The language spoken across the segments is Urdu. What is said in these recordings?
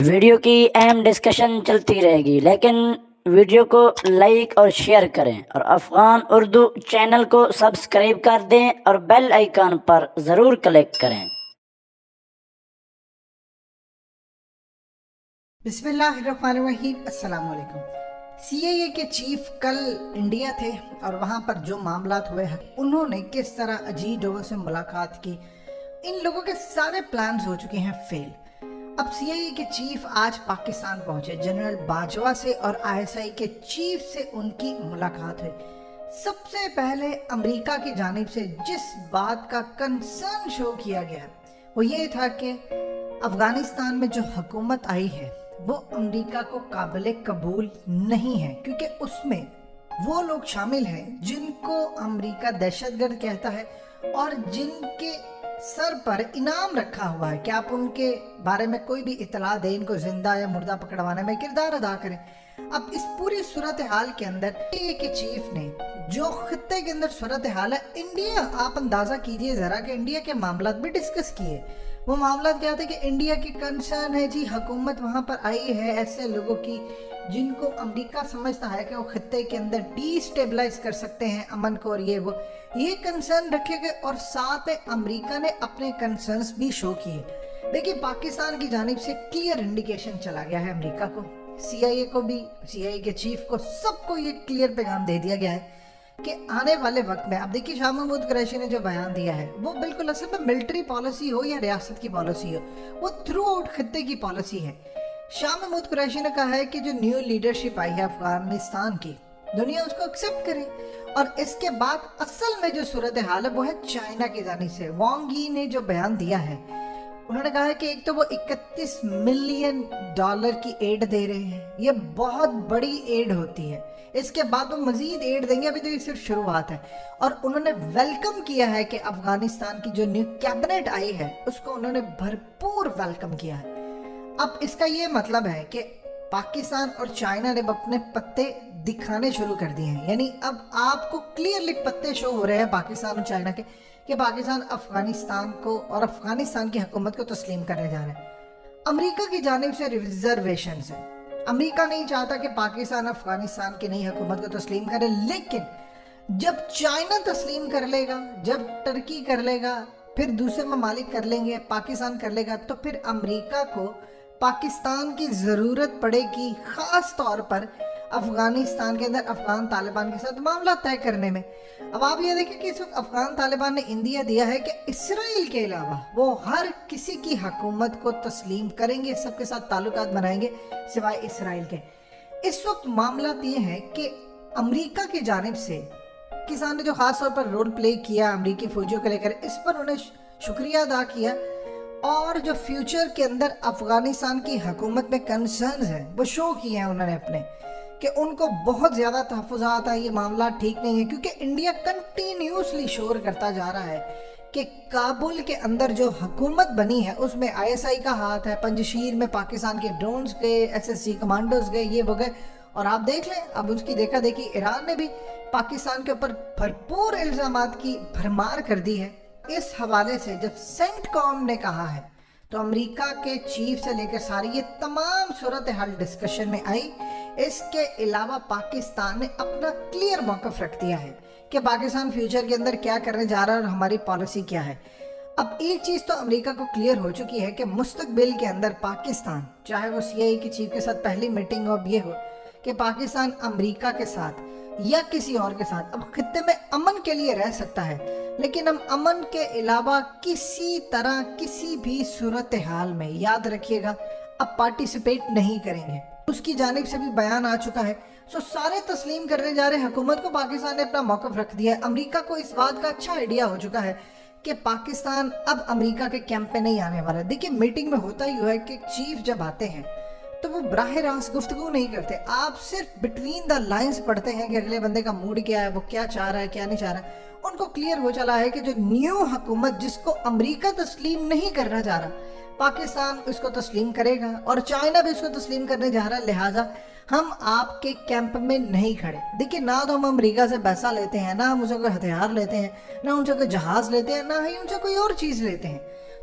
ویڈیو کی اہم ڈسکشن چلتی رہے گی، لیکن ویڈیو کو لائک اور شیئر کریں اور افغان اردو چینل کو سبسکرائب کر دیں اور بیل آئیکن پر ضرور کلک کریں۔ بسم اللہ الرحمن الرحیم۔ السلام علیکم۔ سی آئی اے کے چیف کل انڈیا تھے اور وہاں پر جو معاملات ہوئے ہیں انہوں نے کس طرح اجیت ڈوول سے ملاقات کی، ان لوگوں کے سارے پلانز ہو چکے ہیں فیل۔ اب سی آئی اے کے چیف آج پاکستان پہنچے، جنرل باجوہ سے اور آئی ایس آئی کے چیف سے ان کی ملاقات ہوئی۔ سب سے پہلے امریکہ کی جانب سے جس بات کا کنسرن شو کیا گیا وہ یہ تھا کہ افغانستان میں جو حکومت آئی ہے وہ امریکہ کو قابل قبول نہیں ہے، کیونکہ اس میں وہ لوگ شامل ہیں جن کو امریکہ دہشت گرد کہتا ہے اور جن کے سر پر انعام رکھا ہوا ہے کہ آپ ان کے بارے میں کوئی بھی اطلاع دیں، ان کو زندہ یا مردہ پکڑوانے میں کردار ادا کریں۔ اب اس پوری صورتحال کے اندر کے چیف نے جو خطے کے اندر صورتحال ہے انڈیا، آپ اندازہ کیجئے ذرا کہ انڈیا کے معاملات بھی ڈسکس کیے۔ وہ معاملات کیا تھے کہ انڈیا کی کنسرن ہے جی حکومت وہاں پر آئی ہے ایسے لوگوں کی جن کو امریکہ سمجھتا ہے کہ وہ خطے کے اندر ڈی سٹیبلائز کر سکتے ہیں امن کو، اور یہ کنسرن رکھے گئے اور ساتھ امریکہ نے اپنے کنسرنز بھی شو کیے۔ دیکھیں پاکستان کی جانب سے کلیئر انڈیکیشن چلا گیا ہے امریکہ کو، سی آئی اے کو بھی، سی آئی اے کے چیف کو، سب کو یہ کلیئر پیغام دے دیا گیا ہے کہ آنے والے وقت میں، اب دیکھیے شاہ محمود قریشی نے جو بیان دیا ہے وہ بالکل اصل میں ملٹری پالیسی ہو یا ریاست کی پالیسی ہو، وہ تھرو آؤٹ خطے کی پالیسی ہے۔ شاہ محمود قریشی نے کہا ہے کہ جو نیو لیڈرشپ آئی ہے افغانستان کی، دنیا اس کو ایکسیپٹ کرے، اور اس کے بعد اصل میں جو صورتحال ہے وہ ہے چائنا کی جانب سے۔ وانگ یی نے جو بیان دیا ہے انہوں نے کہا ہے کہ ایک تو وہ $31 ملین کی ایڈ دے رہے ہیں، یہ بہت بڑی ایڈ ہوتی ہے، اس کے بعد وہ مزید ایڈ دیں گے، ابھی تو یہ صرف شروعات ہے۔ اور انہوں نے ویلکم کیا ہے کہ افغانستان کی جو نیو کیبنٹ آئی ہے اس کو انہوں نے بھرپور ویلکم کیا ہے۔ اب اس کا یہ مطلب ہے کہ پاکستان اور چائنا نے اپنے پتے دکھانے شروع کر دیے ہیں، یعنی اب آپ کو کلیئرلی پتے شو ہو رہے ہیں پاکستان اور چائنا کے کہ پاکستان افغانستان کو اور افغانستان کی حکومت کو تسلیم کرنے جا رہے ہیں۔ امریکہ کی جانب سے ریزرویشنز ہیں، امریکہ نہیں چاہتا کہ پاکستان افغانستان کی نئی حکومت کو تسلیم کرے، لیکن جب چائنا تسلیم کر لے گا، جب ترکی کر لے گا، پھر دوسرے ممالک کر لیں گے، پاکستان کر لے گا، تو پھر امریکہ کو پاکستان کی ضرورت پڑے گی، خاص طور پر افغانستان کے اندر افغان طالبان کے ساتھ معاملہ طے کرنے میں۔ اب آپ یہ دیکھیں کہ اس وقت افغان طالبان نے اندیا دیا ہے کہ اسرائیل کے علاوہ وہ ہر کسی کی حکومت کو تسلیم کریں گے، سب کے ساتھ تعلقات بنائیں گے سوائے اسرائیل کے۔ اس وقت معاملات یہ ہے کہ امریکہ کی جانب سے پاکستان نے جو خاص طور پر رول پلے کیا امریکی فوجیوں کو لے کر، اس پر انہیں شکریہ ادا کیا، اور جو فیوچر کے اندر افغانستان کی حکومت میں کنسرنز ہیں وہ شو کیے ہیں انہوں نے اپنے، کہ ان کو بہت زیادہ تحفظات ہیں، یہ معاملات ٹھیک نہیں ہیں، کیونکہ انڈیا کنٹینیوسلی شور کرتا جا رہا ہے کہ کابل کے اندر جو حکومت بنی ہے اس میں آئی ایس آئی کا ہاتھ ہے، پنجشیر میں پاکستان کے ڈرونز گئے، ایس ایس سی کمانڈوز گئے، یہ وہ گئے، اور آپ دیکھ لیں اب اس کی دیکھا دیکھی ایران نے بھی پاکستان کے اوپر بھرپور الزامات کی بھرمار کر دی ہے۔ اس حوالے سے جب سینٹ کام نے کہا ہے تو امریکہ کے چیف سے لے کر ساری یہ تمام صورتحال ڈسکشن میں آئی۔ اس کے علاوہ پاکستان نے اپنا کلیئر موقف رکھ دیا ہے کہ پاکستان فیوچر کے اندر کیا کرنے جا رہا ہے اور ہماری پالیسی کیا ہے۔ اب ایک چیز تو امریکہ کو کلیئر ہو چکی ہے کہ مستقبل کے اندر پاکستان، چاہے وہ سی آئی اے کی چیف کے ساتھ پہلی میٹنگ ہو، اب یہ ہو کہ پاکستان امریکہ کے ساتھ یا کسی اور کے ساتھ اب خطے میں امن کے لیے رہ سکتا ہے، لیکن ہم امن کے علاوہ کسی طرح کسی بھی صورتحال میں، یاد رکھیے گا، اب پارٹیسپیٹ نہیں کریں گے۔ اس کی جانب سے بھی بیان آ چکا ہے، سارے تسلیم کرنے جا رہے حکومت کو، پاکستان نے اپنا موقف رکھ دیا ہے۔ امریکہ کو اس بات کا اچھا آئیڈیا ہو چکا ہے کہ پاکستان اب امریکہ کے کیمپ پہ نہیں آنے والا ہے۔ دیکھیں میٹنگ میں ہوتا ہی ہوا ہے کہ چیف جب آتے ہیں تو وہ براہ راست گفتگو نہیں کرتے، آپ صرف بٹوین دا لائنز پڑھتے ہیں کہ اگلے بندے کا موڈ کیا ہے، وہ کیا چاہ رہا ہے، کیا نہیں چاہ رہا ہے۔ ان کو کلیئر ہو چلا ہے کہ جو نیو حکومت جس کو امریکہ تسلیم نہیں کرنا چاہ رہا، پاکستان اس کو تسلیم کرے گا اور چائنا بھی اس کو تسلیم کرنے جا رہا ہے، لہٰذا ہم آپ کے کیمپ میں نہیں کھڑے۔ دیکھیں نہ تو ہم امریکہ سے پیسہ لیتے ہیں، نہ ہم ان سے کوئی ہتھیار لیتے ہیں، نہ ان سے کوئی جہاز لیتے ہیں، نہ ہی ان سے کوئی اور چیز لیتے ہیں۔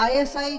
ISI